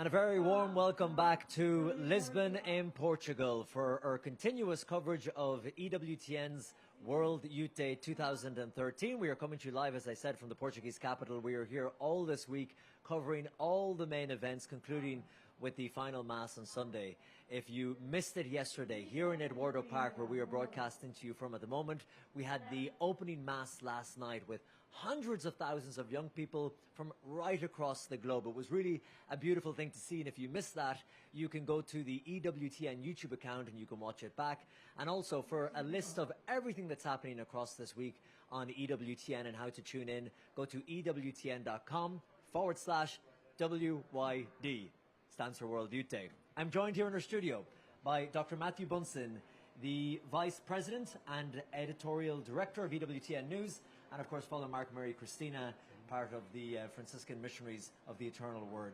And a very warm welcome back to Lisbon in Portugal for our continuous coverage of EWTN's World Youth Day 2013. We are coming to you live, as I said, from the Portuguese capital. We are here all this week covering all the main events, concluding with the final Mass on Sunday. If you missed it yesterday, here in Eduardo Park, where we are broadcasting to you from at the moment, we had the opening Mass last night with hundreds of thousands of young people from right across the globe. It was really a beautiful thing to see, and if you missed that, you can go to the EWTN YouTube account and you can watch it back. And also, for a list of everything that's happening across this week on EWTN and how to tune in, go to EWTN.com/WYD. Stands for World Youth Day. I'm joined here in our studio by Dr. Matthew Bunsen, the Vice President and Editorial Director of EWTN News, and of course Father Mark Mary Christina, part of the Franciscan Missionaries of the Eternal Word.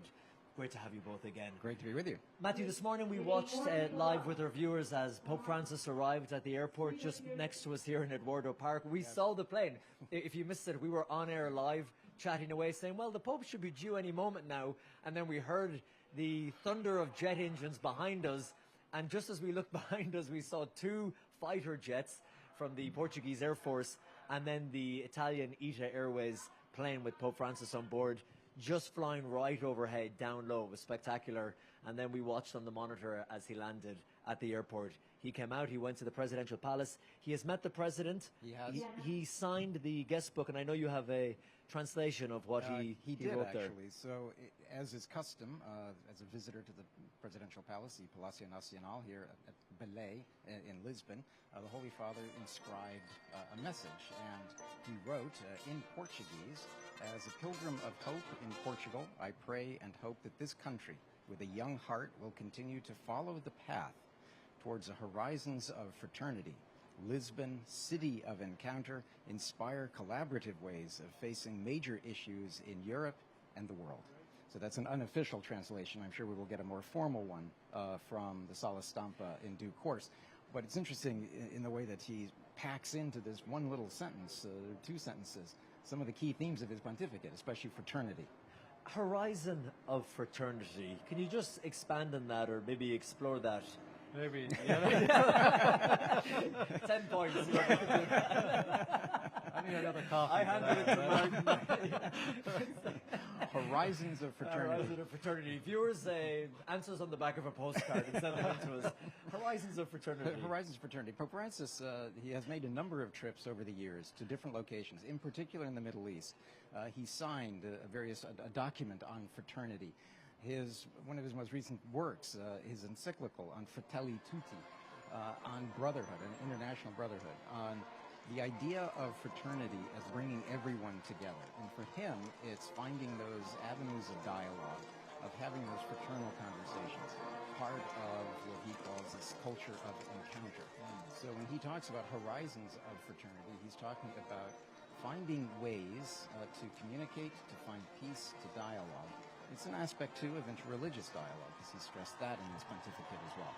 Great to have you both again. Great to be with you. Matthew, this morning we watched live with our viewers as Pope Francis arrived at the airport just next to us here in Eduardo Park. We saw the plane. If you missed it, we were on air live chatting away saying, well, the Pope should be due any moment now. And then we heard the thunder of jet engines behind us. And just as we looked behind us, we saw two fighter jets from the Portuguese Air Force and then the Italian ITA Airways plane with Pope Francis on board, just flying right overhead, down low. It was spectacular. And then we watched on the monitor as he landed at the airport. He came out, he went to the presidential palace. He has met the president. He has. He signed the guest book, and I know you have a translation of what he did, wrote there. actually. So, as is custom, as a visitor to the presidential palace, the Palacio Nacional here at Belém in Lisbon, the Holy Father inscribed a message, and he wrote in Portuguese, "As a pilgrim of hope in Portugal, I pray and hope that this country, with a young heart, will continue to follow the path towards the horizons of fraternity. Lisbon, city of encounter, inspire collaborative ways of facing major issues in Europe and the world." So that's an unofficial translation. I'm sure we will get a more formal one from the Sala Stampa in due course. But it's interesting in the way that he packs into this one little sentence, two sentences, some of the key themes of his pontificate, especially fraternity. Horizon of fraternity. Can you just expand on that, or maybe explore that? Maybe. 10 points. I need another coffee. I handed it to Mark. Horizons of fraternity. Horizons of fraternity. Viewers, answers on the back of a postcard and send them in to us. Horizons of fraternity. Horizons of fraternity. Pope Francis, he has made a number of trips over the years to different locations, in particular in the Middle East. He signed a document on fraternity. One of his most recent works, his encyclical on Fratelli Tutti, on brotherhood, on international brotherhood, on the idea of fraternity as bringing everyone together. And for him, it's finding those avenues of dialogue, of having those fraternal conversations, part of what he calls this culture of encounter. So when he talks about horizons of fraternity, he's talking about finding ways to communicate, to find peace, to dialogue. It's an aspect, too, of interreligious dialogue, as he stressed that in his pontificate as well.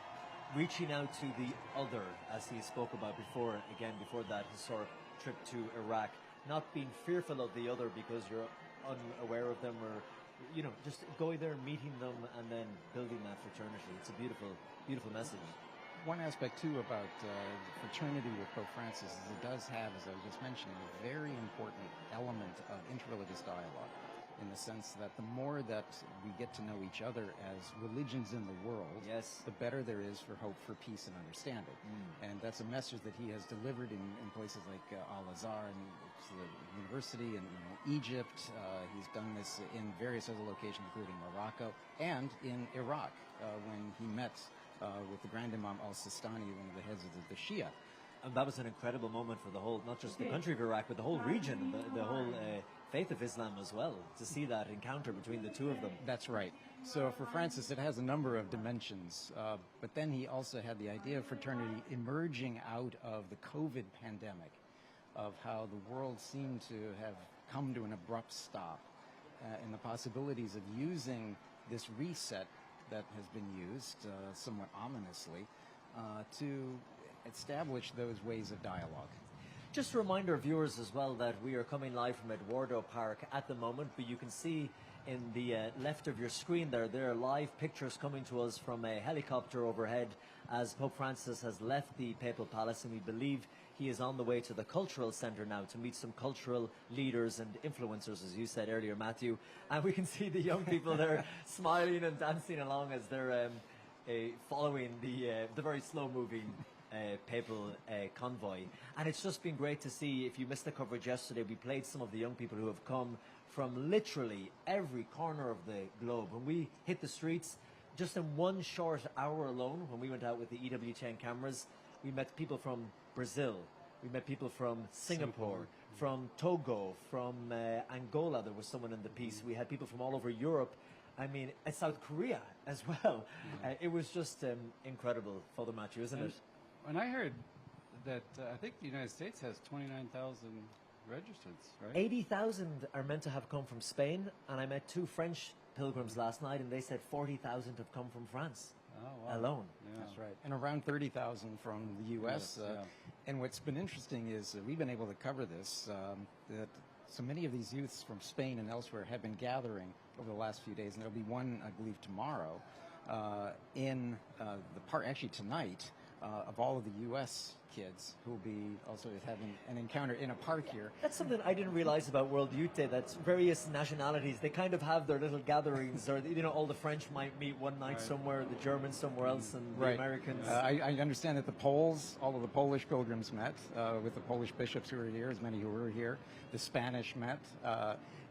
Reaching out to the other, as he spoke about before that historic trip to Iraq, not being fearful of the other because you're unaware of them, or, just going there, meeting them, and then building that fraternity. It's a beautiful, beautiful message. One aspect, too, about fraternity with Pope Francis is it does have, as I was just mentioning, a very important element of interreligious dialogue, in the sense that the more that we get to know each other as religions in the world, yes, the better there is for hope for peace and understanding. And that's a message that he has delivered in places like Al-Azhar and the university and Egypt. He's done this in various other locations, including Morocco, and in Iraq, when he met with the Grand Imam al-Sistani, one of the heads of the Shia. And that was an incredible moment for the whole, not just the country of Iraq, but the whole region, the whole faith of Islam as well, to see that encounter between the two of them. That's right. So for Francis, it has a number of dimensions. But then he also had the idea of fraternity emerging out of the COVID pandemic, of how the world seemed to have come to an abrupt stop, and the possibilities of using this reset that has been used somewhat ominously to establish those ways of dialogue. Just a reminder, viewers, as well, that we are coming live from Eduardo Park at the moment, but you can see in the left of your screen there are live pictures coming to us from a helicopter overhead as Pope Francis has left the Papal Palace, and we believe he is on the way to the Cultural Centre now to meet some cultural leaders and influencers, as you said earlier, Matthew. And we can see the young people there smiling and dancing along as they're following the very slow-moving papal convoy. And it's just been great to see. If you missed the coverage yesterday, we played some of the young people who have come from literally every corner of the globe. When we hit the streets, just in one short hour alone, when we went out with the EWTN cameras, we met people from Brazil, we met people from Singapore, from Togo, from Angola. There was someone in the piece. We had people from all over Europe. I mean, South Korea as well. It was just incredible, Father Matthew, isn't it? And I heard that I think the United States has 29,000 registrants, right? 80,000 are meant to have come from Spain, and I met 2 French pilgrims last night, and they said 40,000 have come from France alone. Yeah. That's right. And around 30,000 from the U.S. And what's been interesting is we've been able to cover this, that so many of these youths from Spain and elsewhere have been gathering over the last few days, and there'll be one, I believe, tomorrow in the park, actually tonight, of all of the U.S. kids who will be also having an encounter in a park here. That's something I didn't realize about World Youth Day, that various nationalities, they kind of have their little gatherings, or, you know, all the French might meet one night somewhere, the Germans somewhere else, and the Americans. I understand that the Poles, all of the Polish pilgrims met with the Polish bishops who were here, as many who were here. The Spanish met.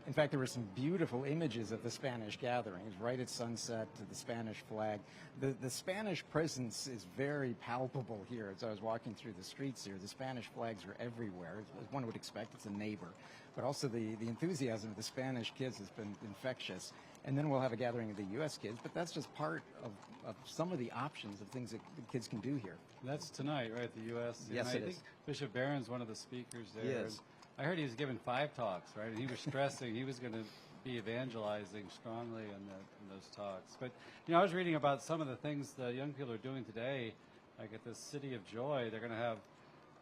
In fact, there were some beautiful images of the Spanish gatherings, right at sunset, to the Spanish flag. The Spanish presence is very palpable here. As I was walking through the streets here, the Spanish flags are everywhere, as one would expect. It's a neighbor. But also the enthusiasm of the Spanish kids has been infectious. And then we'll have a gathering of the U.S. kids, but that's just part of some of the options of things that the kids can do here. That's tonight, right, the U.S.? Yes, and I think Bishop Barron's one of the speakers there. Yes. I heard he was giving 5 talks, right? And he was stressing he was going to be evangelizing strongly in those talks. But, you know, I was reading about some of the things the young people are doing today, like at the City of Joy. They're going to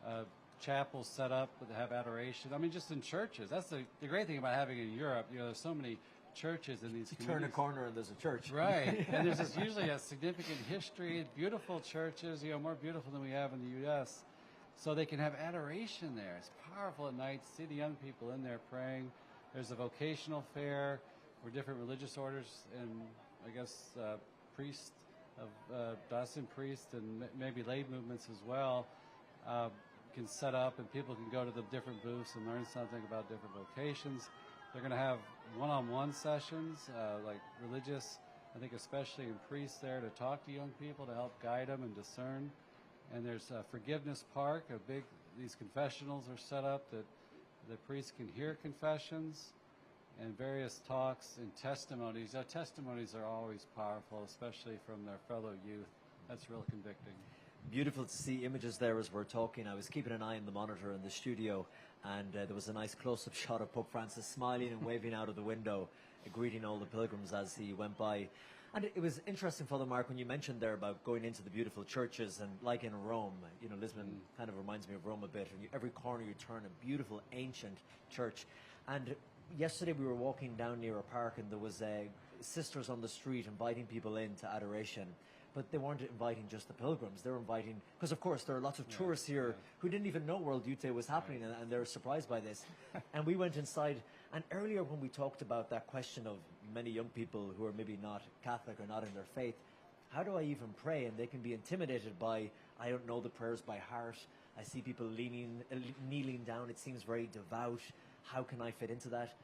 have chapels set up that have adoration. I mean, just in churches. That's the great thing about having it in Europe. You know, there's so many churches in these communities. Turn a corner and there's a church. Right. And there's usually a significant history, beautiful churches, you know, more beautiful than we have in the U.S., so they can have adoration there. It's powerful at night. See the young people in there praying. There's a vocational fair where different religious orders and, I guess, priests, diocesan priests and maybe lay movements as well can set up, and people can go to the different booths and learn something about different vocations. They're going to have one-on-one sessions, like religious, I think especially in priests there, to talk to young people, to help guide them and discern. And there's a Forgiveness Park, these confessionals are set up that the priests can hear confessions, and various talks and testimonies. Our testimonies are always powerful, especially from their fellow youth. That's real convicting. Beautiful to see images there as we're talking. I was keeping an eye on the monitor in the studio, and there was a nice close-up shot of Pope Francis smiling and waving out of the window, greeting all the pilgrims as he went by. And it was interesting, Father Mark, when you mentioned there about going into the beautiful churches, and like in Rome, you know, Lisbon kind of reminds me of Rome a bit. And every corner you turn, a beautiful ancient church. And yesterday we were walking down near a park, and there was sisters on the street inviting people into adoration. But they weren't inviting just the pilgrims. They were inviting, because of course there are lots of tourists here who didn't even know World Youth Day was happening, and they're surprised by this. And we went inside, and earlier when we talked about that question of many young people who are maybe not Catholic or not in their faith, how do I even pray? And they can be intimidated by, I don't know the prayers by heart. I see people kneeling down. It seems very devout. How can I fit into that?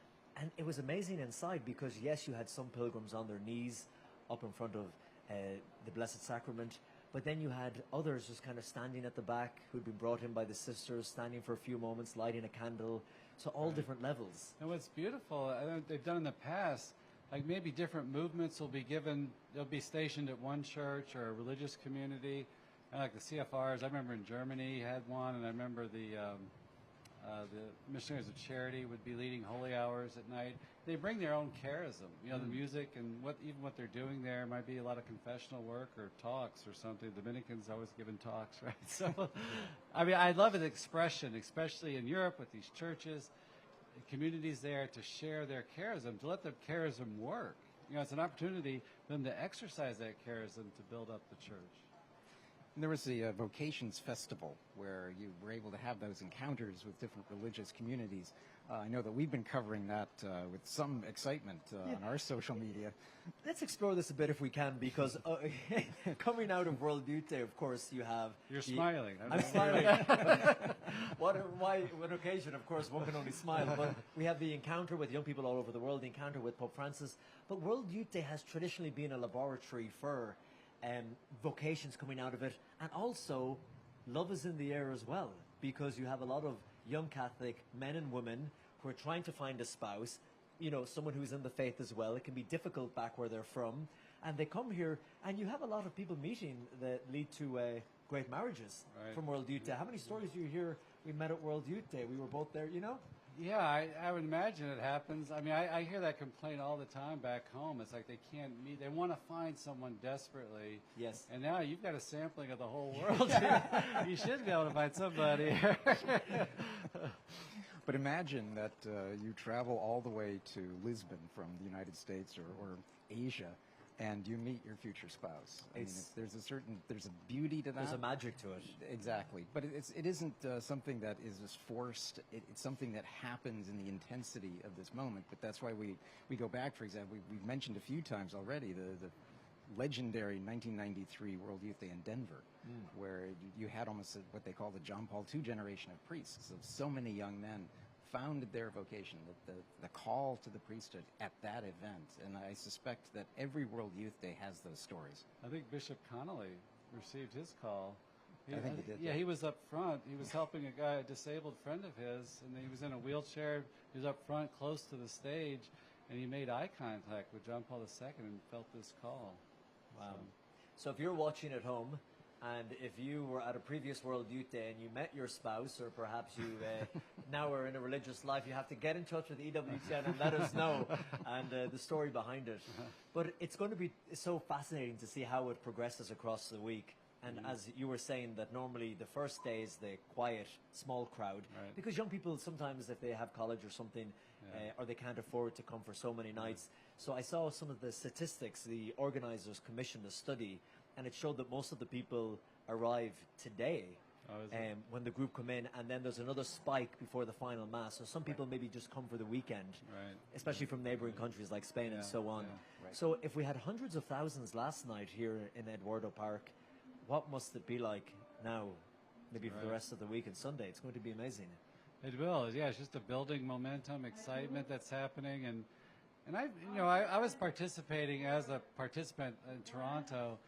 And it was amazing inside, because yes, you had some pilgrims on their knees up in front of the Blessed Sacrament, but then you had others just kind of standing at the back who'd been brought in by the sisters, standing for a few moments, lighting a candle. So all different levels. And what's beautiful, I know they've done in the past, like maybe different movements will be given, they'll be stationed at one church or a religious community. And like the CFRs, I remember in Germany had one, and I remember the The missionaries of charity would be leading holy hours at night. They bring their own charism, the music and what they're doing there might be a lot of confessional work or talks or something. Dominicans always giving talks, right? So, I mean, I love an expression, especially in Europe with these churches, communities there to share their charism, to let the charism work. It's an opportunity for them to exercise that charism to build up the church. And there was the Vocations Festival where you were able to have those encounters with different religious communities. I know that we've been covering that with some excitement on our social media. Let's explore this a bit if we can, because coming out of World Youth Day, of course, you have... You're smiling. I'm smiling. What occasion, of course, one can only smile. But we have the encounter with young people all over the world, the encounter with Pope Francis. But World Youth Day has traditionally been a laboratory for vocations coming out of it. And also, love is in the air as well, because you have a lot of young Catholic men and women who are trying to find a spouse, someone who's in the faith as well. It can be difficult back where they're from. And they come here, and you have a lot of people meeting that lead to great marriages from World Youth Day. How many stories do you hear we met at World Youth Day? We were both there, Yeah, I would imagine it happens. I mean, I hear that complaint all the time back home. It's like they can't meet. They want to find someone desperately. Yes. And now you've got a sampling of the whole world. You should be able to find somebody. But imagine that you travel all the way to Lisbon from the United States or Asia, and you meet your future spouse. I mean, there's a beauty to that. There's a magic to it. Exactly. But it isn't something that is just forced. It's something that happens in the intensity of this moment. But that's why we go back, for example, we've mentioned a few times already the legendary 1993 World Youth Day in Denver, where you had almost what they call the John Paul II generation of priests. So many young men found their vocation, the call to the priesthood at that event. And I suspect that every World Youth Day has those stories. I think Bishop Connolly received his call. I think he did. Yeah, he was up front. He was helping a disabled friend of his, and he was in a wheelchair. He was up front, close to the stage, and he made eye contact with John Paul II and felt this call. Wow. So if you're watching at home, and if you were at a previous World Youth Day and you met your spouse, or perhaps you now are in a religious life, you have to get in touch with EWTN and let us know and the story behind it. But it's going to be so fascinating to see how it progresses across the week. And as you were saying, that normally the first day is the quiet, small crowd. Right. Because young people, sometimes if they have college or something, or they can't afford to come for so many nights. So I saw some of the statistics. The organizers commissioned a study, and it showed that most of the people arrive today when the group come in, and then there's another spike before the final mass. So some people maybe just come for the weekend, especially from neighboring countries like Spain and so on. So if we had hundreds of thousands last night here in Eduardo Park, what must it be like now, maybe for the rest of the week and Sunday? It's going to be amazing. It will. Yeah, it's just a building momentum, excitement that's happening, and I was participating as a participant in Toronto,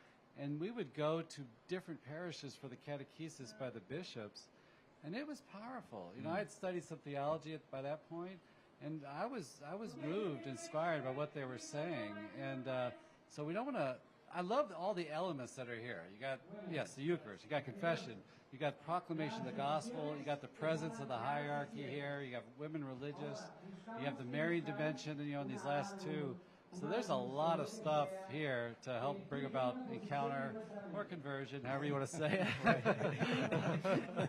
and we would go to different parishes for the catechesis by the bishops, and it was powerful. I had studied some theology by that point, and I was moved, inspired by what they were saying, and so we don't want to. I love all the elements that are here. You got, the Eucharist, you got confession, you got proclamation of the gospel, you got the presence of the hierarchy here, you got women religious, you have the married dimension, in these last two. So there's a lot of stuff here to help bring about encounter or conversion, however you want to say it.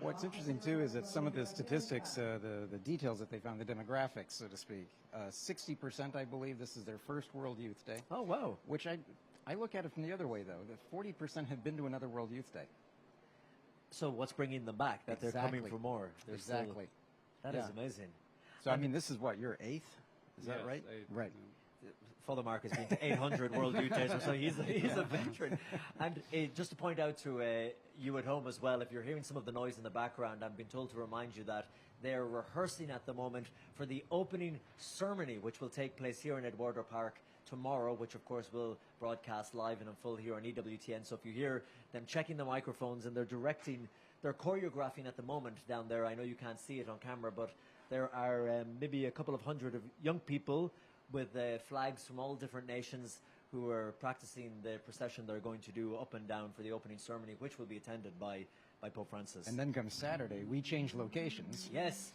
What's interesting, too, is that some of the statistics, the details that they found, the demographics, so to speak, 60%, I believe, this is their first World Youth Day. Oh, wow. Which I look at it from the other way, though, that 40% have been to another World Youth Day. So what's bringing them back? That they're coming for more? Exactly. That is amazing. So, I mean, this is what, your eighth? Is that right? Right. Father Mark has been to 800 World Youth Days, so he's a veteran. And just to point out to you at home as well, if you're hearing some of the noise in the background, I've been told to remind you that they're rehearsing at the moment for the opening ceremony, which will take place here in Eduardo Park tomorrow, which of course will broadcast live and in full here on EWTN. So if you hear them checking the microphones, and they're choreographing at the moment down there. I know you can't see it on camera, but there are maybe a couple of hundred of young people with flags from all different nations who are practicing the procession they're going to do up and down for the opening ceremony, which will be attended by Pope Francis. And then comes Saturday, we change locations. Yes.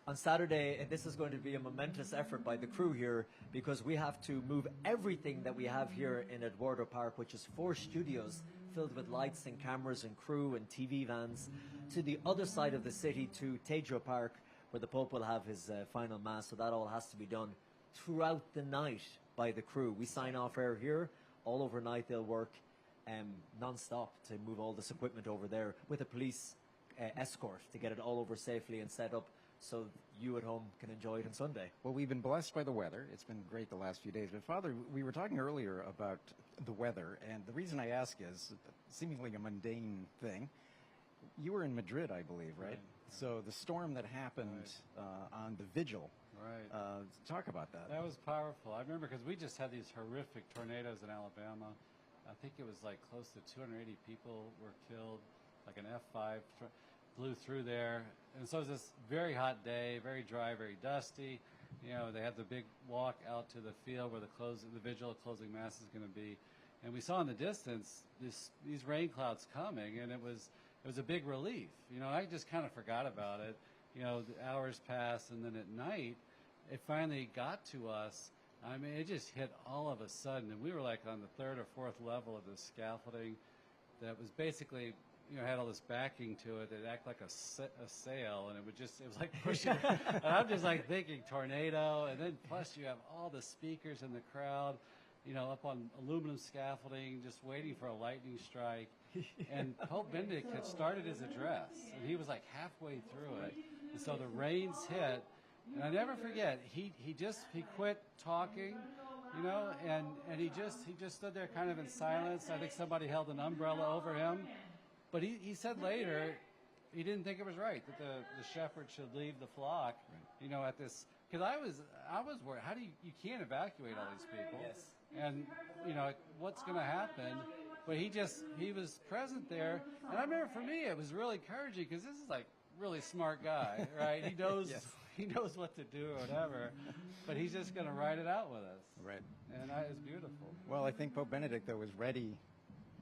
On Saturday, and this is going to be a momentous effort by the crew here, because we have to move everything that we have here in Eduardo Park, which is 4 studios filled with lights and cameras and crew and TV vans, to the other side of the city, to Tejo Park, where the Pope will have his final Mass. So that all has to be done throughout the night by the crew. We sign off air here. All overnight they'll work non-stop to move all this equipment over there with a police escort to get it all over safely and set up so you at home can enjoy it on Sunday. Well, we've been blessed by the weather. It's been great the last few days. But Father, we were talking earlier about the weather, and the reason I ask is seemingly a mundane thing. You were in Madrid, I believe, right? So the storm that happened on the vigil. Right. Talk about that. That was powerful. I remember because we just had these horrific tornadoes in Alabama. I think it was like close to 280 people were killed, like an F5 blew through there. And so it was this very hot day, very dry, very dusty. You know, they had the big walk out to the field where the vigil closing Mass is going to be. And we saw in the distance these rain clouds coming, and it was a big relief. You know, I just kind of forgot about it. You know, the hours passed, and then at night, it finally got to us. I mean, it just hit all of a sudden, and we were like on the 3rd or 4th level of the scaffolding that was basically, you know, had all this backing to it. It acted like a sail, and it was like pushing. And I'm just like thinking tornado, and then plus you have all the speakers in the crowd, you know, up on aluminum scaffolding, just waiting for a lightning strike. And Pope Benedict had started his address, and he was like halfway through it. And so the rains hit, and I never forget, he quit talking, you know, and he just stood there kind of in silence. I think somebody held an umbrella over him. But he said later he didn't think it was right that the shepherd should leave the flock, you know, at this, because I was worried. How do you can't evacuate all these people? Yes. And, you know, what's going to happen? But he was present there. And I remember for me, it was really encouraging because this is like really smart guy, right? He knows, Yes. he knows what to do or whatever, but he's just going to ride it out with us. Right. And it was beautiful. Well, I think Pope Benedict, though, was ready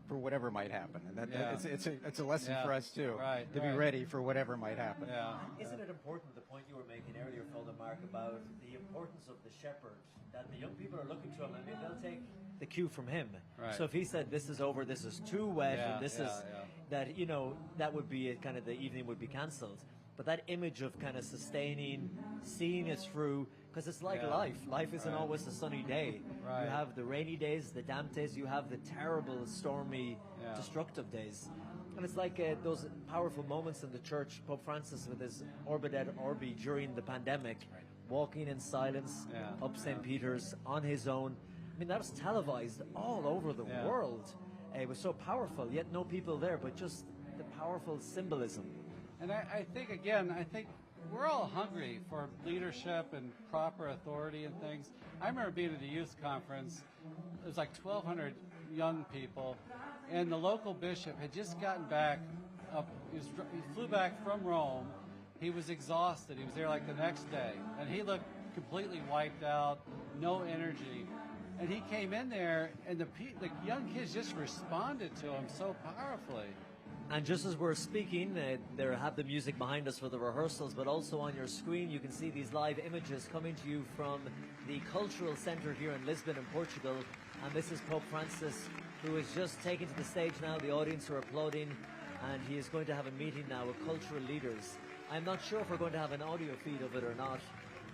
for whatever might happen. And Yeah. it's a lesson for us, too, Right, to be right. ready for whatever might happen. Yeah. Isn't it important, the point you were making earlier, Father Mark, about the importance of the shepherd, that the young people are looking to him? I mean, they'll take the cue from him. Right. So if he said, this is over, this is too wet, Yeah, and this yeah, is, yeah. that, you know, that would be kind of, the evening would be cancelled. But that image of kind of sustaining, seeing it through, because it's like Yeah. life. Life isn't Right. always a sunny day. Right. You have the rainy days, the damp days, you have the terrible, stormy, Yeah. destructive days. And it's like those powerful moments in the church. Pope Francis with his Orbit et Orbi during the pandemic, walking in silence Yeah. up St. Yeah. Peter's on his own. I mean, that was televised all over the Yeah. world. It was so powerful, yet no people there, but just the powerful symbolism. And I think, again, we're all hungry for leadership and proper authority and things. I remember being at a youth conference. It was like 1,200 young people, and the local bishop had just gotten back up. He flew back from Rome. He was exhausted. He was there like the next day, and he looked completely wiped out, no energy. And he came in there, and the young kids just responded to him so powerfully. And just as we're speaking, there have the music behind us for the rehearsals, but also on your screen you can see these live images coming to you from the Cultural Centre here in Lisbon in Portugal. And this is Pope Francis, who is just taken to the stage now. The audience are applauding, and he is going to have a meeting now with cultural leaders. I'm not sure if we're going to have an audio feed of it or not,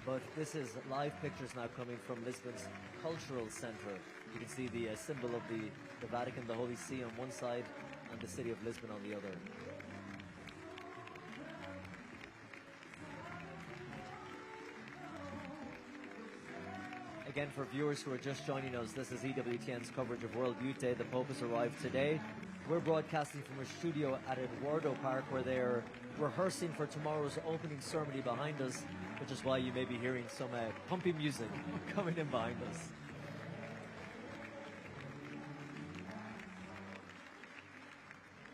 but this is live pictures now coming from Lisbon's Cultural Centre. You can see the symbol of the Vatican, the Holy See on one side, and the city of Lisbon on the other. Again, for viewers who are just joining us, this is EWTN's coverage of World Youth Day. The Pope has arrived today. We're broadcasting from a studio at Eduardo Park, where they're rehearsing for tomorrow's opening ceremony behind us, which is why you may be hearing some pumpy music coming in behind us.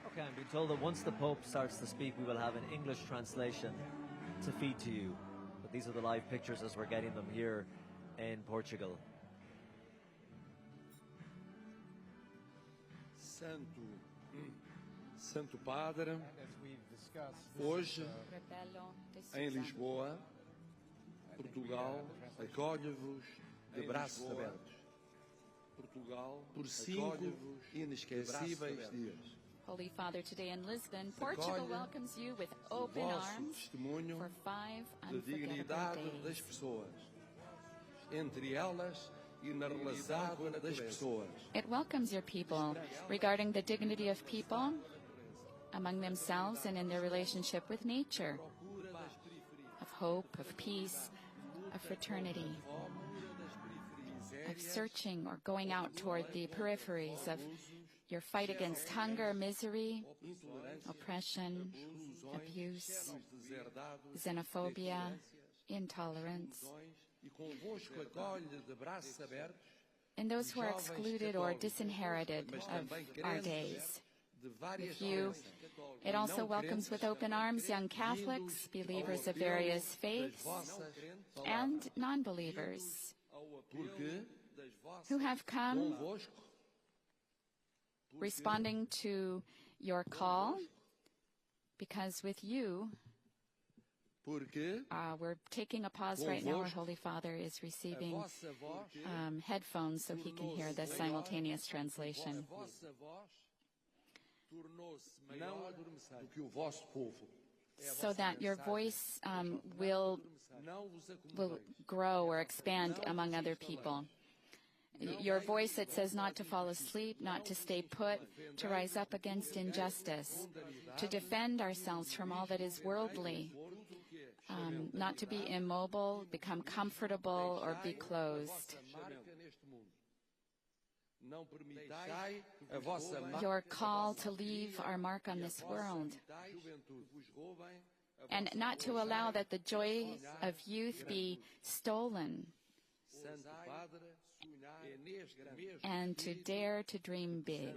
Okay, I'm being told that once the Pope starts to speak, we will have an English translation to feed to you. But these are the live pictures as we're getting them here in Portugal. Santo Padre, And as we've discussed, hoje, em Lisboa, Portugal acolhe-vos de braços abertos. Portugal por 5 inesquecíveis dias. Holy Father, today in Lisbon, Portugal welcomes you with open arms Testemunho for 5 da unforgettable dignidade das days. pessoas, entre elas e na relação das pessoas. It welcomes your people regarding the dignity of people among themselves and in their relationship with nature, of hope, of peace, of fraternity, of searching or going out toward the peripheries of your fight against hunger, misery, oppression, abuse, xenophobia, intolerance, E convosco acolhe de braços abertos and those who are excluded or disinherited of our days. With you, it also welcomes with open arms young Catholics, believers of various faiths, and non-believers who have come convosco responding to your call, because with you, porque we're taking a pause right now. Our Holy Father is receiving headphones so he can hear the simultaneous translation. vossa voz tornou-se maior do que o vosso povo. So that your voice will grow or expand among other people. Your voice, it says, not to fall asleep, not to stay put, to rise up against injustice, to defend ourselves from all that is worldly, not to be immobile, become comfortable, or be closed. Não permitai a vossa Your call to leave our mark on this world, and not to allow that the joy of youth be stolen, Santo Padre, and to dare to dream big.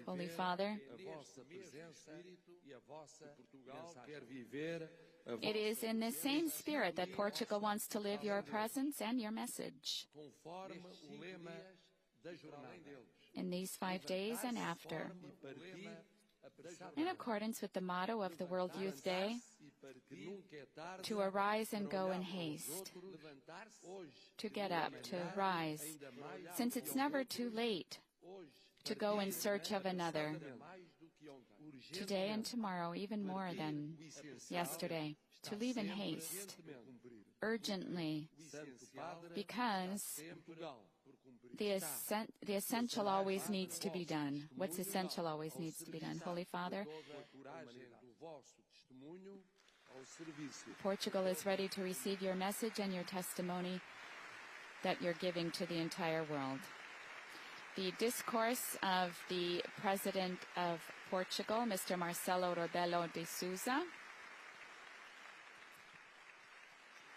Holy Father, a vossa presença e a vossa Portugal quer viver a it is in this same spirit that Portugal wants to live your presence and your message conforme o lema da jornada. in these 5 days and after, in accordance with the motto of the World Youth Day, to arise and go in haste, to get up, to rise, since it's never too late to go in search of another, today and tomorrow, even more than yesterday, to leave in haste, urgently, because the essential always needs to be done. What's essential always needs to be done. Holy Father, Portugal is ready to receive your message and your testimony that you're giving to the entire world. The discourse of the President of Portugal, Mr. Marcelo Rebelo de Sousa,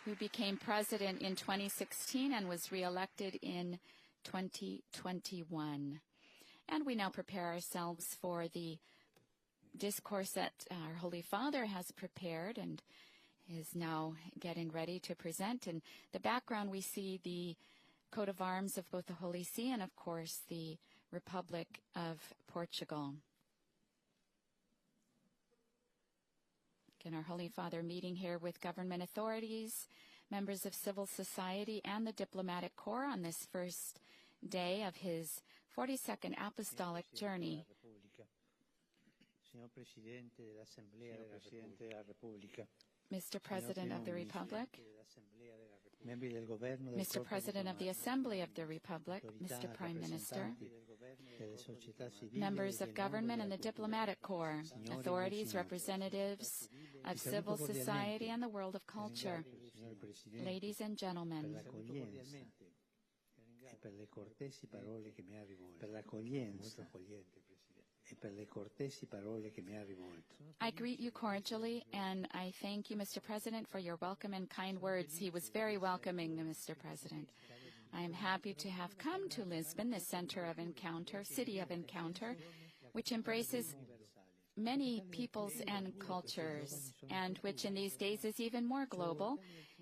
who became president in 2016 and was reelected in 2021. And we now prepare ourselves for the discourse that our Holy Father has prepared and is now getting ready to present. In the background, we see the coat of arms of both the Holy See and, of course, the Republic of Portugal. Again, our Holy Father meeting here with government authorities, members of civil society, and the diplomatic corps on this first day of his 42nd apostolic journey. Mr. President of the Republic, Mr. President of the Assembly of the Republic, Mr. Prime Minister, members of government and the diplomatic corps, authorities, representatives of civil society and the world of culture, ladies and gentlemen, I greet you cordially, and I thank you, Mr. President, for your welcome and kind words. He was very welcoming, Mr. President. I am happy to have come to Lisbon, the center of encounter, city of encounter, which embraces many peoples and cultures, and which in these days is even more global.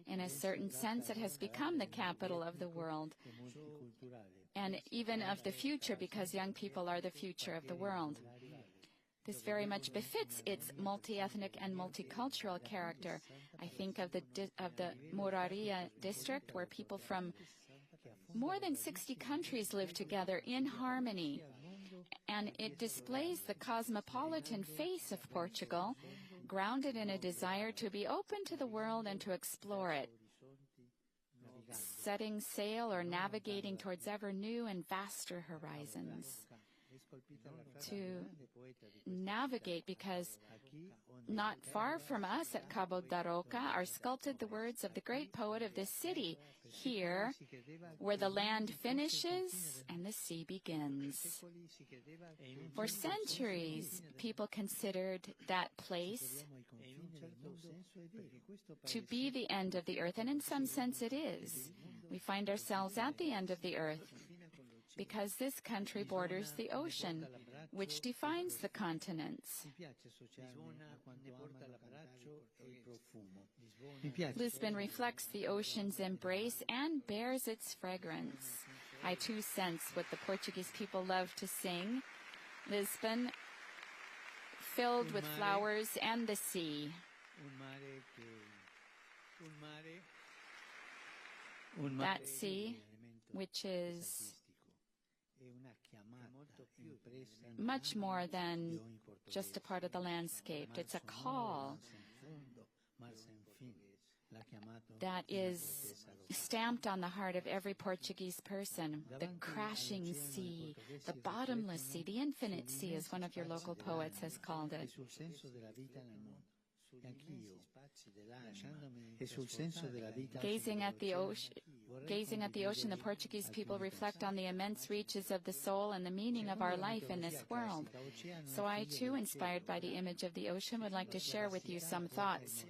In a certain sense, it has become the capital of the world. and even of the future, because young people are the future of the world. This very much befits its multi-ethnic and multicultural character. I think of the Moraria district, where people from more than 60 countries live together in harmony, and it displays the cosmopolitan face of Portugal, grounded in a desire to be open to the world and to explore it, setting sail or navigating towards ever new and vaster horizons. To navigate, because not far from us at Cabo da Roca are sculpted the words of the great poet of this city, here, where the land finishes and the sea begins. For centuries, people considered that place to be the end of the earth, and in some sense it is. We find ourselves at the end of the earth because this country borders the ocean, which defines the continents. Lisbon reflects the ocean's embrace and bears its fragrance. I too sense what the Portuguese people love to sing. Lisbon, filled with flowers and the sea. That sea, which is much more than just a part of the landscape. It's a call that is stamped on the heart of every Portuguese person. The crashing sea, the bottomless sea, the infinite sea, as one of your local poets has called it. Gazing at the ocean, the Portuguese people reflect on the immense reaches of the soul and the meaning of our life in this world. So I, too, inspired by the image of the ocean, would like to share with you some thoughts.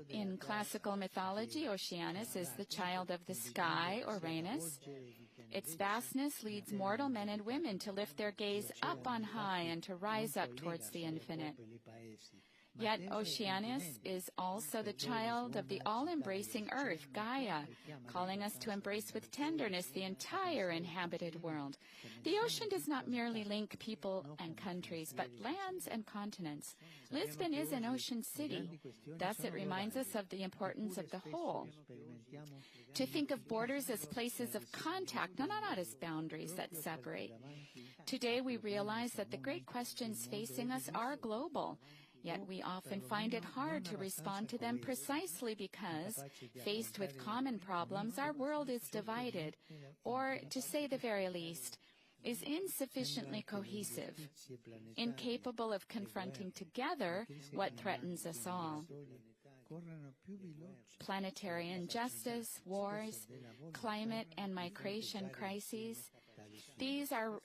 In classical mythology, Oceanus is the child of the sky, Uranus. Its vastness leads mortal men and women to lift their gaze up on high and to rise up towards the infinite. Yet Oceanus is also the child of the all-embracing earth, Gaia, calling us to embrace with tenderness the entire inhabited world. The ocean does not merely link people and countries, but lands and continents. Lisbon is an ocean city. Thus, it reminds us of the importance of the whole. To think of borders as places of contact, not as boundaries that separate. Today, we realize that the great questions facing us are global. Yet we often find it hard to respond to them precisely because, faced with common problems, our world is divided, or, to say the very least, is insufficiently cohesive, incapable of confronting together what threatens us all. Planetary injustice, wars, climate and migration crises, these are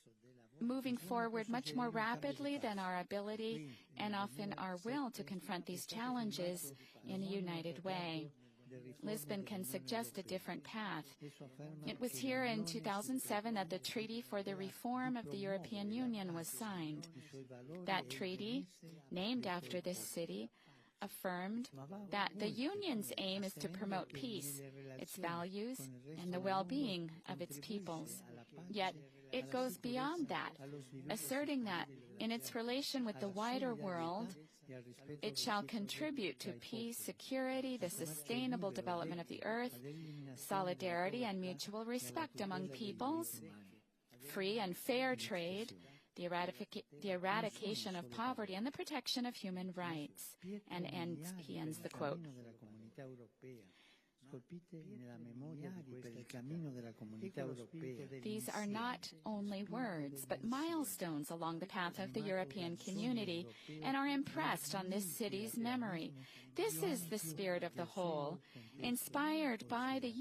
moving forward much more rapidly than our ability and often our will to confront these challenges in a united way. Lisbon can suggest a different path. It was here in 2007 that the Treaty for the Reform of the European Union was signed. That treaty, named after this city, affirmed that the Union's aim is to promote peace, its values, and the well-being of its peoples. Yet, it goes beyond that, asserting that, in its relation with the wider world, it shall contribute to peace, security, the sustainable development of the earth, solidarity and mutual respect among peoples, free and fair trade, the eradication of poverty, and the protection of human rights. And he ends the quote. These are not only words, but milestones along the path of the European community, and are impressed on this city's memory. This is the spirit of the whole, inspired by the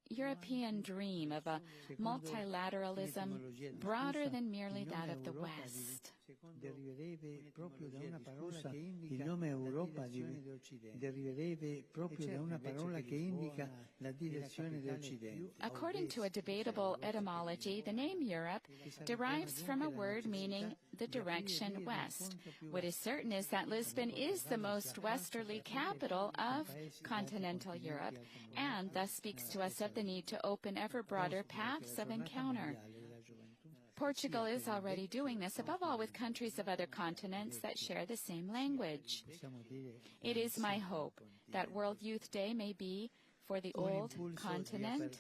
European dream of a multilateralism broader than merely that of the West. deriverebbe proprio da una parola che indica il nome Europa deriverebbe proprio da una parola che indica la direzione d'Occidente. According to a debatable etymology, the name Europe derives from a word meaning the direction west. What is certain is that Lisbon is the most westerly capital of continental Europe, and thus speaks to us of the need to open ever broader paths of encounter. Portugal is already doing this, above all with countries of other continents that share the same language. It is my hope that World Youth Day may be for the old continent.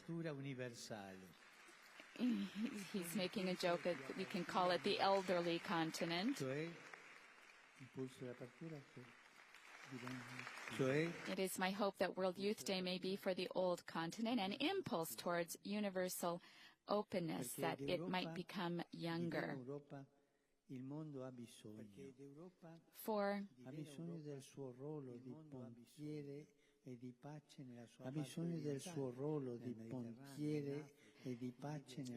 He's making a joke that we can call it the elderly continent. It is my hope that World Youth Day may be for the old continent an impulse towards universal openness, that it might become younger. For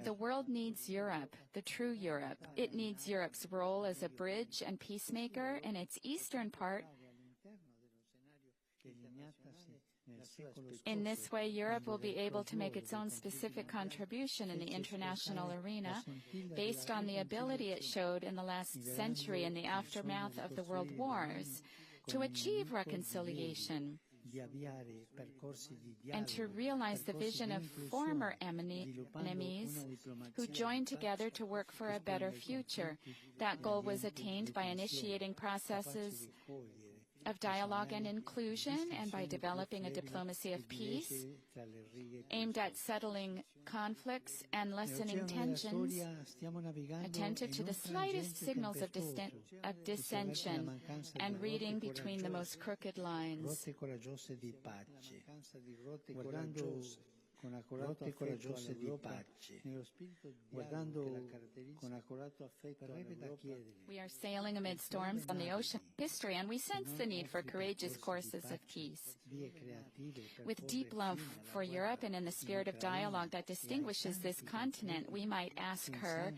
the world needs Europe, the true Europe. It needs Europe's role as a bridge and peacemaker in its eastern part. In this way, Europe will be able to make its own specific contribution in the international arena based on the ability it showed in the last century in the aftermath of the world wars to achieve reconciliation and to realize the vision of former enemies who joined together to work for a better future. That goal was attained by initiating processes of dialogue and inclusion, and by developing a diplomacy of peace aimed at settling conflicts and lessening tensions, attentive to the slightest signals of dissension, and reading between the most crooked lines. We are sailing amid storms on the ocean of history, and we sense the need for courageous courses of peace. With deep love for Europe and in the spirit of dialogue that distinguishes this continent, we might ask her,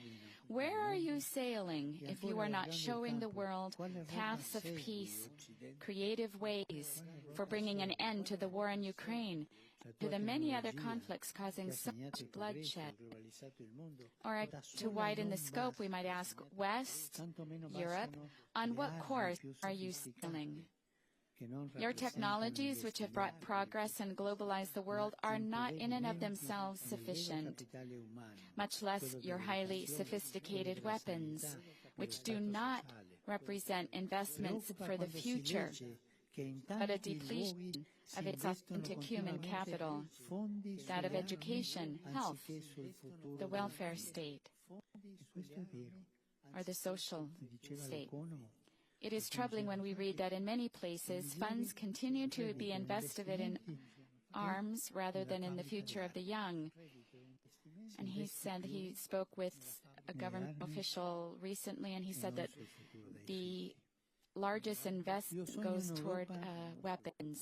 where are you sailing if you are not showing the world paths of peace, creative ways for bringing an end to the war in Ukraine, to the many other conflicts causing so much bloodshed? Or to widen the scope, we might ask, West, Europe, on what course are you sailing? Your technologies, which have brought progress and globalized the world, are not in and of themselves sufficient, much less your highly sophisticated weapons, which do not represent investments for the future, but a depletion of its authentic human capital, that of education, health, the welfare state, or the social state. It is troubling when we read that in many places, funds continue to be invested in arms rather than in the future of the young. And he said he spoke with a government official recently, and he said that the largest investment goes toward weapons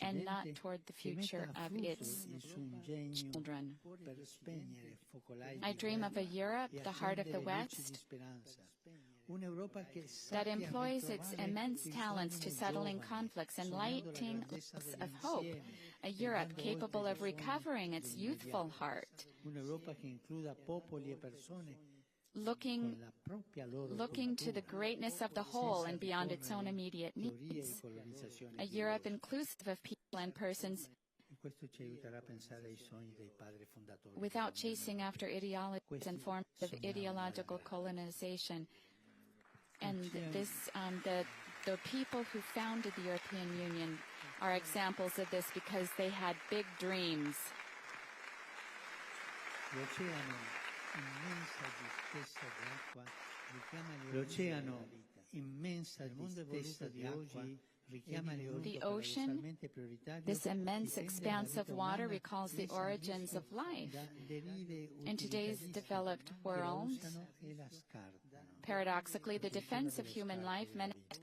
and not toward the future of its children. I dream of a Europe, the heart of the West, that employs its immense talents to settling conflicts and lighting lights of hope, a Europe capable of recovering its youthful heart, looking to the greatness of the whole and beyond its own immediate needs, a Europe inclusive of people and persons without chasing after ideologies and forms of ideological colonization. And this, the people who founded the European Union are examples of this because they had big dreams. The ocean, this immense expanse of water, recalls the origins of life. In today's developed world, paradoxically, the defense of human life menaced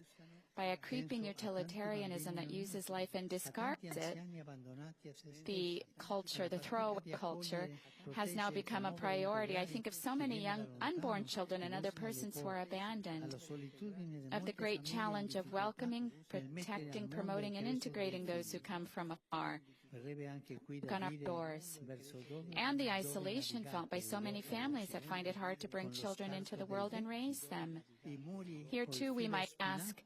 by a creeping utilitarianism that uses life and discards it, the culture, the throwaway culture, has now become a priority. I think of so many young unborn children and other persons who are abandoned, of the great challenge of welcoming, protecting, promoting, and integrating those who come from afar on our doors, and the isolation felt by so many families that find it hard to bring children into the world and raise them. Here, too, we might ask,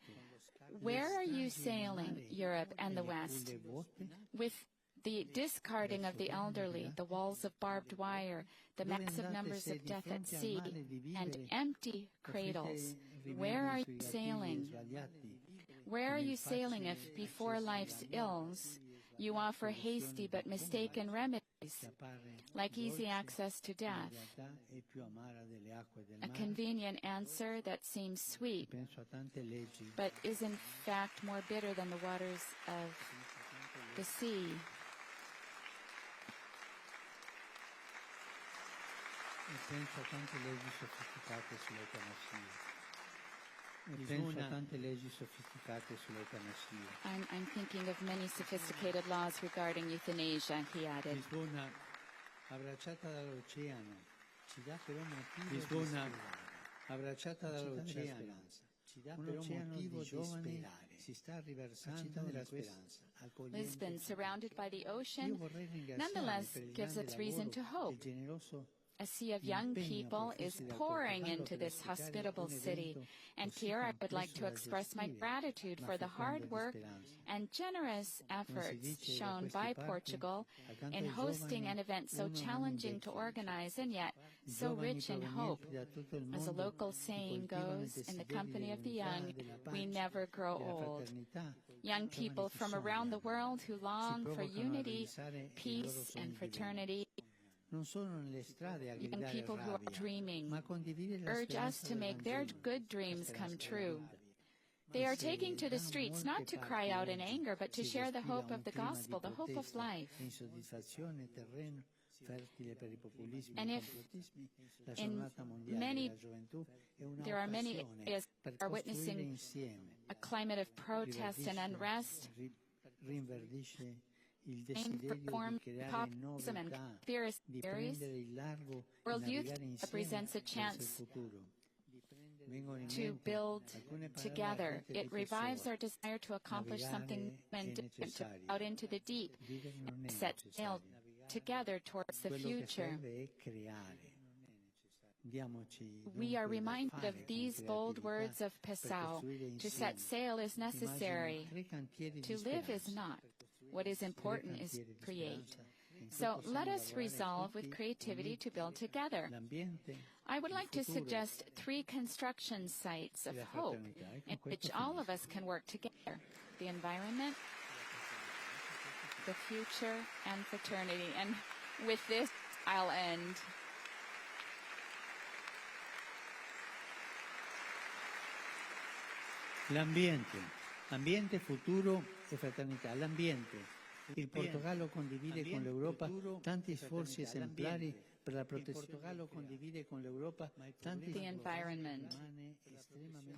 where are you sailing, Europe and the West, with the discarding of the elderly, the walls of barbed wire, the massive numbers of death at sea, and empty cradles? Where are you sailing? Where are you sailing if, before life's ills, you offer hasty but mistaken remedies, like easy access to death, a convenient answer that seems sweet, but is in fact more bitter than the waters of the sea? I'm thinking of many sophisticated laws regarding euthanasia, he added. Lisbona, abbracciata dall'oceano, ci dà però motivo di sperare. Si sta riversando nella speranza. Lisbon, surrounded by the ocean, nonetheless gives us reason to hope. A sea of young people is pouring into this hospitable city. And here I would like to express my gratitude for the hard work and generous efforts shown by Portugal in hosting an event so challenging to organize and yet so rich in hope. As a local saying goes, in the company of the young, we never grow old. Young people from around the world who long for unity, peace, and fraternity, young people who are dreaming, urge us to make their good dreams come true. They are taking to the streets not to cry out in anger, but to share the hope of the gospel, the hope of life. And if there are many areas that are witnessing a climate of protest and unrest, reform, populism, and conspiracy theories, World Youth represents a chance to build together. It revives our desire to accomplish something different, to out into the deep, and set sail together towards the future. We are reminded of these bold words of Pessoa: to set sail is necessary, to live is not. What is important is to create. So let us resolve with creativity to build together. I would like to suggest 3 construction sites of hope in which all of us can work together: the environment, the future, and fraternity. And with this, I'll end. Ambiente, futuro e fraternità. L'ambiente. Il Portogallo condivide con l'Europa tanti sforzi esemplari per la protezione. The environment.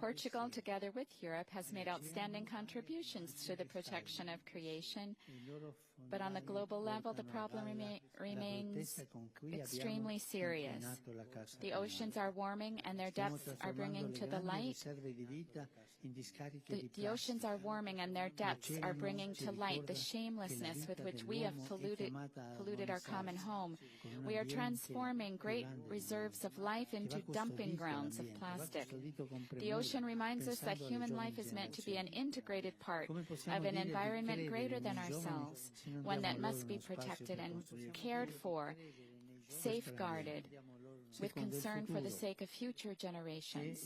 Portugal, together with Europe, has made outstanding contributions to the protection of creation, but on the global level, the problem remains extremely serious. The oceans are warming, and their depths are bringing to the light. The oceans are warming, and their depths are bringing to light the shamelessness with which we have polluted our common home. We are transforming great reserves of life into dumping grounds of plastic. The ocean reminds us that human life is meant to be an integrated part of an environment greater than ourselves, one that must be protected and cared for, safeguarded, with concern for the sake of future generations.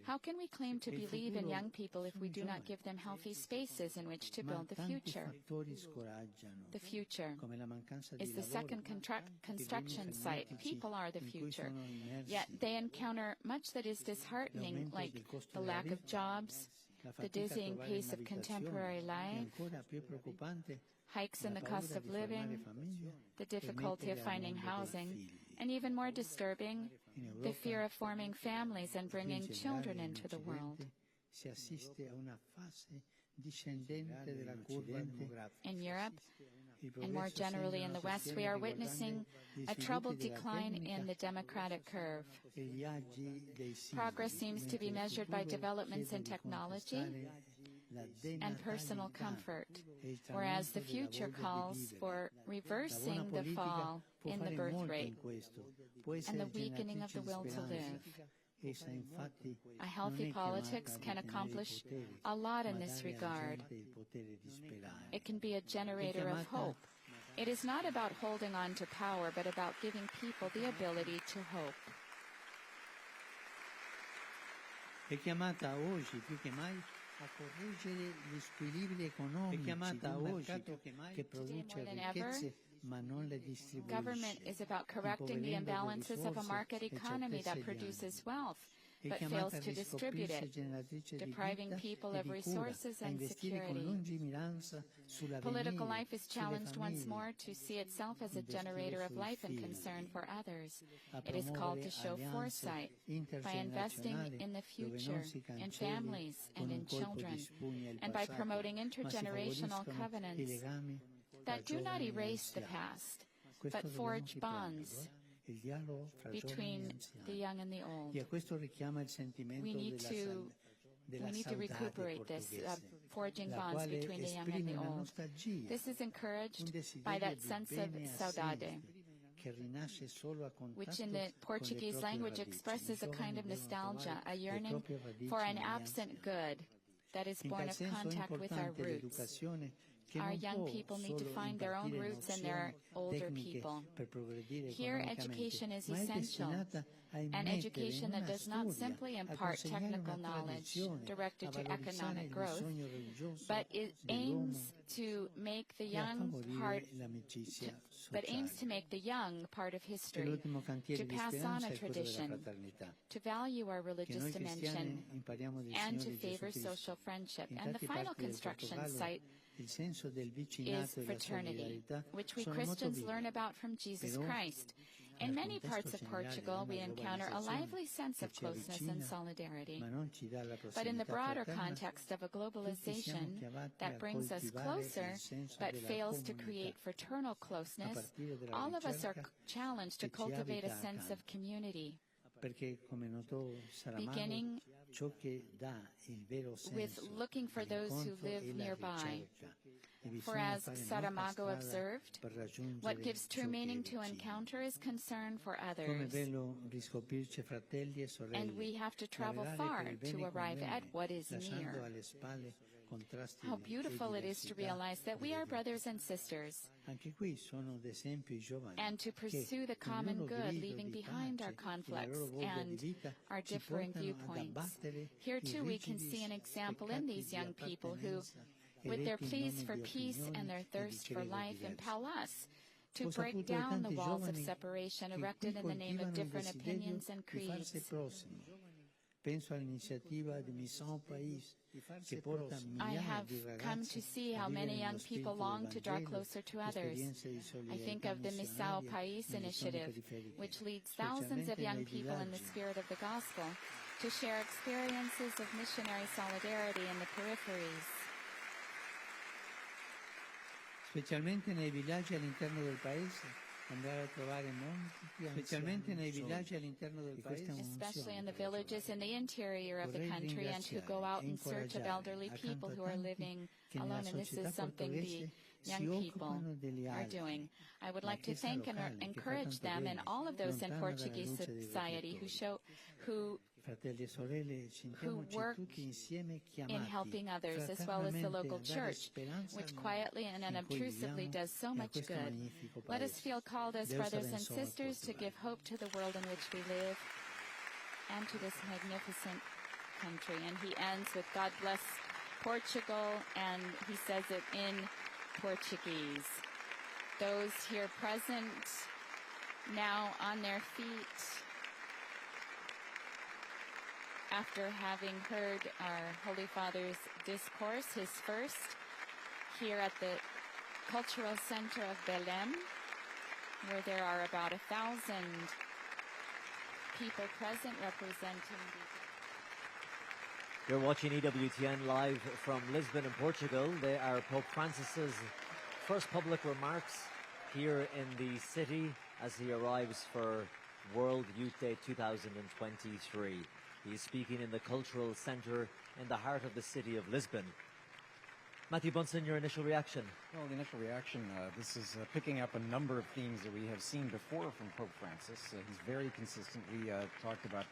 How can we claim to believe in young people if we do not give them healthy spaces in which to build the future? The future is the second construction site. People are the future. Yet they encounter much that is disheartening, like the lack of jobs, the dizzying pace of contemporary life, hikes in the cost of living, the difficulty of finding housing, and even more disturbing, the fear of forming families and bringing children into the world. si assiste a una fase discendente della curva demografica. In Europe, and more generally in the West, we are witnessing a troubled decline in the democratic curve. Progress seems to be measured by developments in technology and personal comfort, whereas the future calls for reversing the fall in the birth rate and the weakening of the will to live. A healthy politics can accomplish a lot in this regard. It can be a generator of hope. It is not about holding on to power, but about giving people the ability to hope. È chiamata oggi più che mai a correggere gli squilibri economici di un mercato che produce ricchezze ma non le distribuisce. Government is about correcting the imbalances of a market economy that produces wealth but fails to distribute it, depriving people of resources and security. Political life is challenged once more to see itself as a generator of life and concern for others. It is called to show foresight by investing in the future, in families and in children, and by promoting intergenerational covenants that do not erase the past, but forge bonds between the young and the old. We need to recuperate this, forging bonds between the young and the old. This is encouraged by that sense of saudade, which in the Portuguese language expresses a kind of nostalgia, a yearning for an absent good that is born of contact with our roots. Our young people need to find their own roots in their older people. Here, education is essential, an education that does not simply impart technical knowledge directed to economic growth, but it aims to make the young part of history, to pass on a tradition, to value our religious dimension, and to favor social friendship. And the final construction site is fraternity, which we Christians learn about from Jesus Christ. In many parts of Portugal, we encounter a lively sense of closeness and solidarity. But in the broader context of a globalization that brings us closer but fails to create fraternal closeness, all of us are challenged to cultivate a sense of community, beginning with looking for those who live nearby. For as Saramago observed, what gives true meaning to encounter is concern for others. And we have to travel far to arrive at what is near. How beautiful it is to realize that we are brothers and sisters, and to pursue the common good, leaving behind our conflicts and our differing viewpoints. Here too we can see an example in these young people who, with their pleas for peace and their thirst for life, impel us to break down the walls of separation erected in the name of different opinions and creeds. I have come to see how many young people long to draw closer to others. I think of the Missão País initiative, which leads thousands of young people in the spirit of the gospel to share experiences of missionary solidarity in the peripheries. Specialmente nei villaggi all'interno del paese, andare a trovare molti especially in the villages in the interior of the country, and to go out in search of elderly people who are living alone, and this is something the young people are doing. I would like to thank and encourage them and all of those in Portuguese society who work in helping others, as well as the local church, which quietly and unobtrusively does so much good. Let us feel called as brothers and sisters to give hope to the world in which we live and to this magnificent country. And he ends with God bless Portugal, and he says it in Portuguese. Those here present, now on their feet, after having heard our Holy Father's discourse, his first, here at the Cultural Center of Belém, where there are about 1,000 people present representing the You're watching EWTN live from Lisbon in Portugal. They are Pope Francis's first public remarks here in the city as he arrives for World Youth Day 2023. He's speaking in the cultural centre in the heart of the city of Lisbon. Matthew Bunsen, your initial reaction? Well, the initial reaction, this is picking up a number of themes that we have seen before from Pope Francis. He's very consistent. We talked about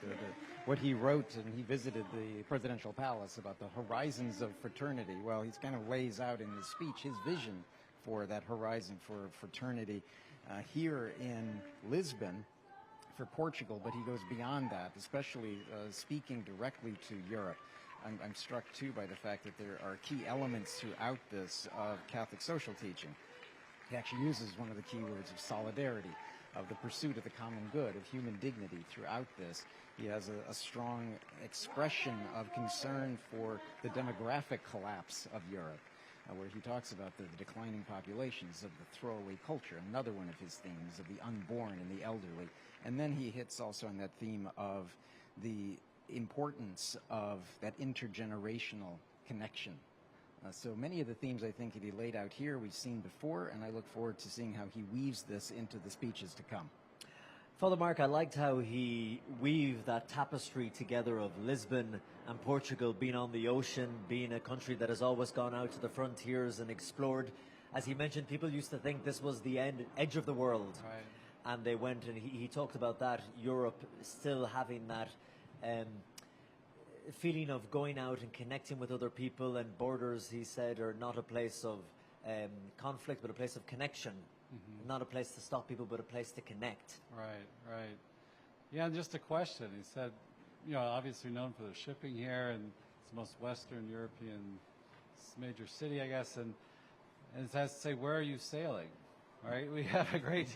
what he wrote, and he visited the presidential palace about the horizons of fraternity. Well, he's kind of lays out in his speech his vision for that horizon for fraternity here in Lisbon for Portugal, but he goes beyond that, especially speaking directly to Europe. I'm struck, too, by the fact that there are key elements throughout this of Catholic social teaching. He actually uses one of the key words of solidarity, of the pursuit of the common good, of human dignity throughout this. He has a strong expression of concern for the demographic collapse of Europe, where he talks about the declining populations, of the throwaway culture, another one of his themes, of the unborn and the elderly. And then he hits also on that theme of the importance of that intergenerational connection. So many of the themes I think that he laid out here we've seen before, and I look forward to seeing how he weaves this into the speeches to come. Father Mark, I liked how he weaved that tapestry together of Lisbon and Portugal being on the ocean, being a country that has always gone out to the frontiers and explored. As he mentioned, people used to think this was the edge of the world. Right. And they went, and he talked about that, Europe still having that feeling of going out and connecting with other people, and borders, he said, are not a place of conflict, but a place of connection. Mm-hmm. Not a place to stop people, but a place to connect. Right. Yeah, and just a question. He said, obviously known for the shipping here, and it's the most Western European major city, I guess, and it has to say, where are you sailing? Right, we have a great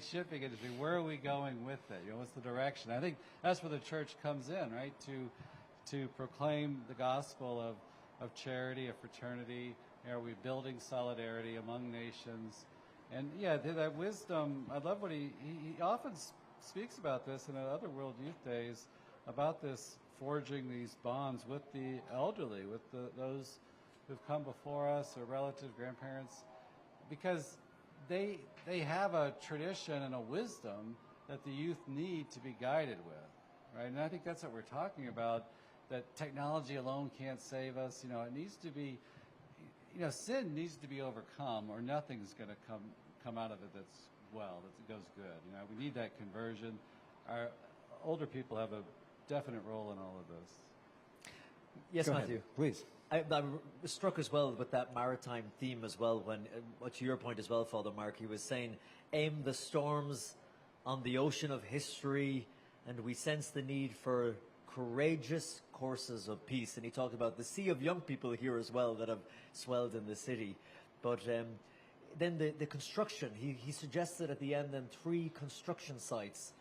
shipping industry. Where are we going with it? What's the direction? I think that's where the church comes in, right? To proclaim the gospel of charity, of fraternity. Are we building solidarity among nations? And yeah, that wisdom. I love what he often speaks about this in other World Youth Days, about this forging these bonds with the elderly, with those who've come before us, or relatives, grandparents, because they have a tradition and a wisdom that the youth need to be guided with, right? And I think that's what we're talking about, that technology alone can't save us. It needs to be, sin needs to be overcome, or nothing's going to come out of it that goes good. We need that conversion. Our older people have a definite role in all of this. Yes, Go Matthew. ahead, please. I'm struck as well with that maritime theme as well, when, to your point as well, Father Mark, he was saying, aim the storms on the ocean of history, and we sense the need for courageous courses of peace. And he talked about the sea of young people here as well that have swelled in the city. But then the construction, he suggested at the end then 3 construction sites.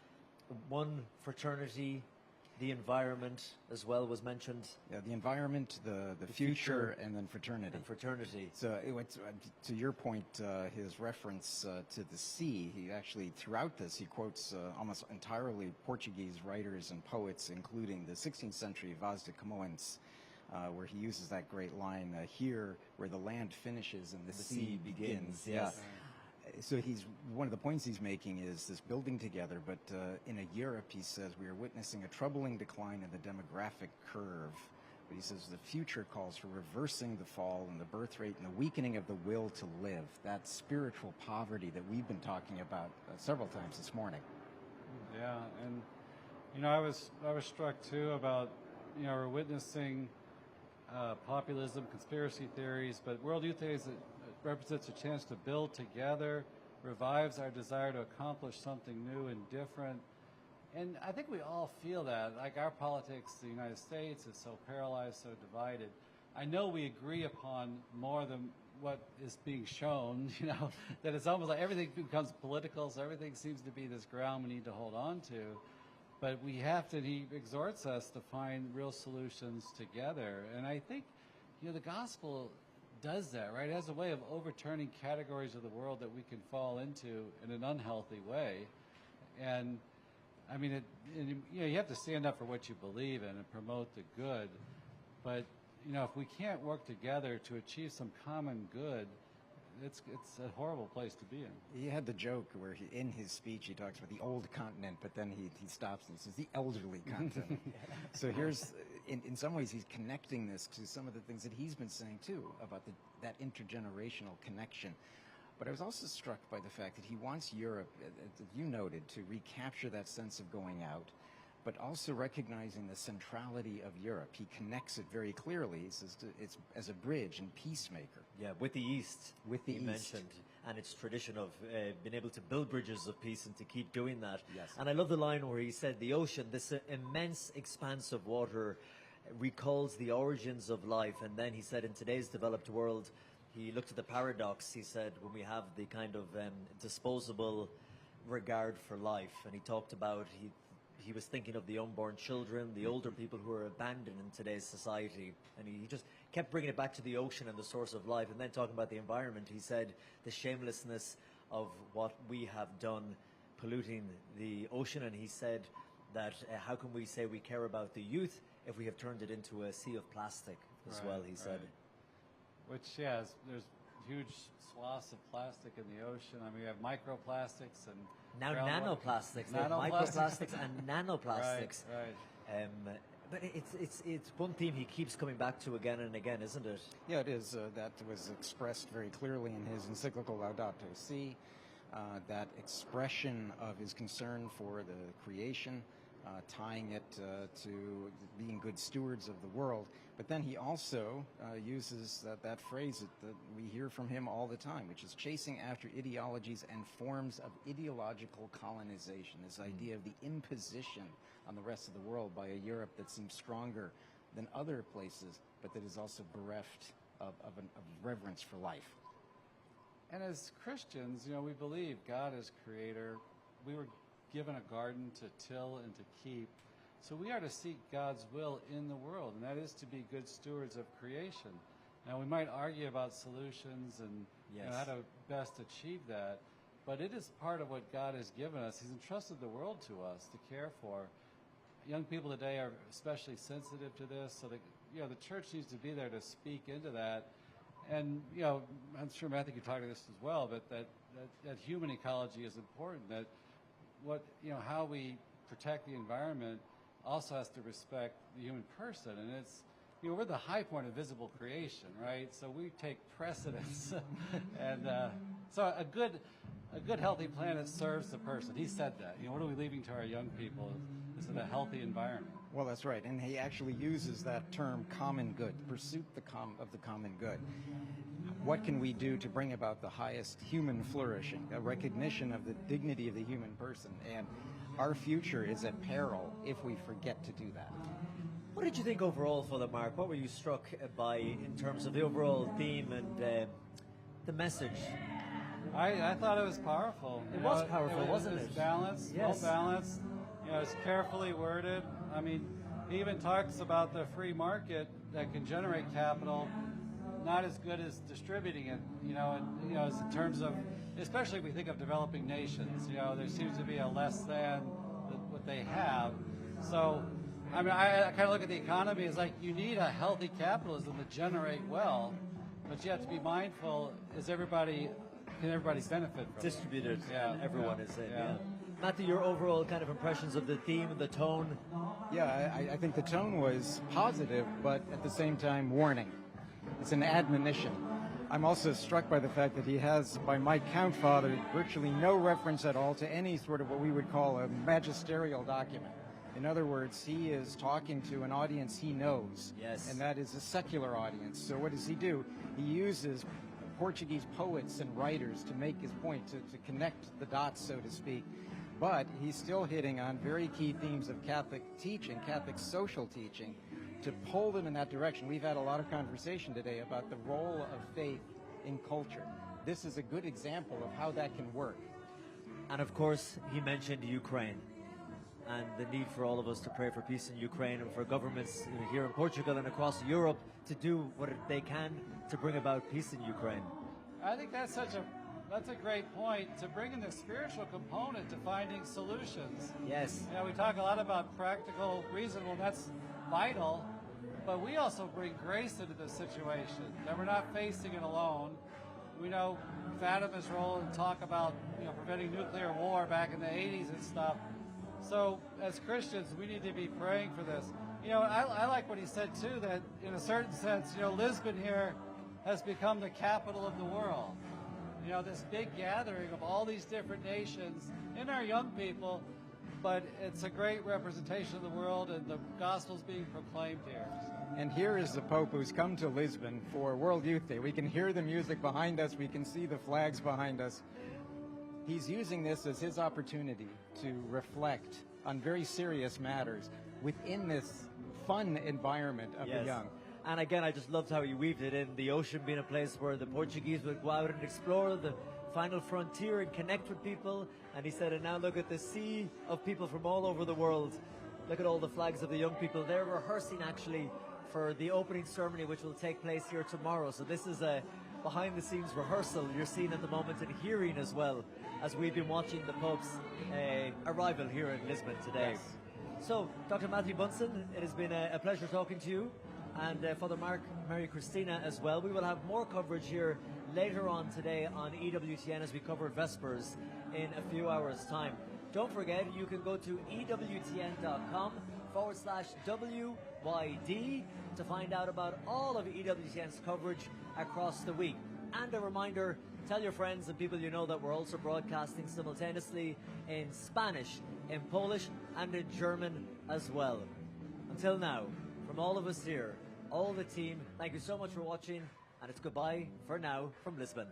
One fraternity, the environment as well was mentioned. Yeah, the environment, the future, and then fraternity. And fraternity. So to your point, his reference to the sea, he actually, throughout this, he quotes almost entirely Portuguese writers and poets, including the 16th century Vaz de Camões, where he uses that great line, here where the land finishes and the sea begins. Yes. Yeah. So one of the points he's making is this building together, but in a Europe, he says, we are witnessing a troubling decline in the demographic curve. But he says the future calls for reversing the fall in the birth rate and the weakening of the will to live, that spiritual poverty that we've been talking about several times this morning. Yeah, and I was struck too about we're witnessing populism, conspiracy theories, but World Youth Days represents a chance to build together, revives our desire to accomplish something new and different. And I think we all feel that. Like our politics, the United States is so paralyzed, so divided. I know we agree upon more than what is being shown, that it's almost like everything becomes political, so everything seems to be this ground we need to hold on to. But we have to, he exhorts us to find real solutions together. And I think, the gospel does that, right? It has a way of overturning categories of the world that we can fall into in an unhealthy way. And I mean, you have to stand up for what you believe in and promote the good. But, if we can't work together to achieve some common good, it's a horrible place to be in. He had the joke where in his speech he talks about the old continent, but then he stops and he says the elderly continent. So here's, in some ways, he's connecting this to some of the things that he's been saying too about that intergenerational connection. But I was also struck by the fact that he wants Europe, as you noted, to recapture that sense of going out, but also recognizing the centrality of Europe. He connects it very clearly. He says it's as a bridge and peacemaker. Yeah, with the East. With the he East. mentioned, and its tradition of being able to build bridges of peace and to keep doing that. Yes. And I love the line where he said, the ocean, this immense expanse of water, recalls the origins of life. And then he said, in today's developed world, he looked at the paradox. He said, when we have the kind of disposable regard for life, and he talked about, he was thinking of the unborn children, the older people who are abandoned in today's society. And he just kept bringing it back to the ocean and the source of life. And then talking about the environment, he said the shamelessness of what we have done polluting the ocean. And he said that how can we say we care about the youth if we have turned it into a sea of plastic as well, he said. Which, there's huge swaths of plastic in the ocean. I mean, we have microplastics and now nanoplastics. Microplastics and nanoplastics. Right. But it's one theme he keeps coming back to again and again, isn't it? Yeah, it is. That was expressed very clearly in his encyclical Laudato Si, that expression of his concern for the creation, tying it to being good stewards of the world. But then he also uses that phrase that we hear from him all the time, which is chasing after ideologies and forms of ideological colonization, this idea of the imposition on the rest of the world by a Europe that seems stronger than other places, but that is also bereft of reverence for life. And as Christians, we believe God is creator. We were given a garden to till and to keep. So we are to seek God's will in the world, and that is to be good stewards of creation. Now, we might argue about solutions and how to best achieve that, but it is part of what God has given us. He's entrusted the world to us to care for. Young people today are especially sensitive to this, so the church needs to be there to speak into that. And, I'm sure Matthew could talk to this as well, but that human ecology is important, that how we protect the environment also has to respect the human person. And it's, we're the high point of visible creation, right? So we take precedence. And so a good healthy planet serves the person. He said that. What are we leaving to our young people? Is it a healthy environment? Well, that's right. And he actually uses that term common good, pursuit of the common good. What can we do to bring about the highest human flourishing, a recognition of the dignity of the human person? And our future is at peril if we forget to do that. What did you think overall, Father Mark? What were you struck by in terms of the overall theme and the message? I thought it was powerful. It was powerful, wasn't it? It was balanced, well balanced. It's carefully worded. I mean, he even talks about the free market that can generate capital, not as good as distributing it, as in terms of, especially if we think of developing nations, there seems to be a less than what they have. So, I mean, I kind of look at the economy as like you need a healthy capitalism to generate wealth, but you have to be mindful, can everybody benefit from Distributed, it? and everyone is in, Matthew, your overall kind of impressions of the theme, the tone? Yeah, I think the tone was positive, but at the same time warning. It's an admonition. I'm also struck by the fact that he has, by my count, Father, virtually no reference at all to any sort of what we would call a magisterial document. In other words, he is talking to an audience he knows, and that is a secular audience. So what does he do? He uses Portuguese poets and writers to make his point, to connect the dots, so to speak. But he's still hitting on very key themes of Catholic teaching, Catholic social teaching, to pull them in that direction. We've had a lot of conversation today about the role of faith in culture. This is a good example of how that can work. And of course, he mentioned Ukraine and the need for all of us to pray for peace in Ukraine and for governments here in Portugal and across Europe to do what they can to bring about peace in Ukraine. I think that's such a That's a great point, to bring in the spiritual component to finding solutions. Yes. You know, we talk a lot about practical reasonable, and that's vital, but we also bring grace into the situation, that we're not facing it alone. We know Fatima's role and talk about, you know, preventing nuclear war back in the 80s and stuff. So as Christians, we need to be praying for this. You know, I like what he said too, that in a certain sense, you know, Lisbon here has become the capital of the world. You know, this big gathering of all these different nations and our young people, but it's a great representation of the world, and the gospel's being proclaimed here. And here is the Pope who's come to Lisbon for World Youth Day. We can hear the music behind us. We can see the flags behind us. He's using this as his opportunity to reflect on very serious matters within this fun environment of the young. And again, I just loved how he weaved it in, the ocean being a place where the Portuguese would go out and explore the final frontier and connect with people. And he said, and now look at the sea of people from all over the world. Look at all the flags of the young people. They're rehearsing actually for the opening ceremony, which will take place here tomorrow. So this is a behind-the-scenes rehearsal you're seeing at the moment and hearing as well, as we've been watching the Pope's arrival here in Lisbon today. Yes. So, Dr. Matthew Bunsen, it has been a pleasure talking to you, and Father Mark, Mary Christina as well. We will have more coverage here later on today on EWTN as we cover Vespers in a few hours' time. Don't forget, you can go to EWTN.com/WYD to find out about all of EWTN's coverage across the week. And a reminder, tell your friends and people you know that we're also broadcasting simultaneously in Spanish, in Polish, and in German as well. Until now, from all of us here, all the team, thank you so much for watching, and it's goodbye for now from Lisbon.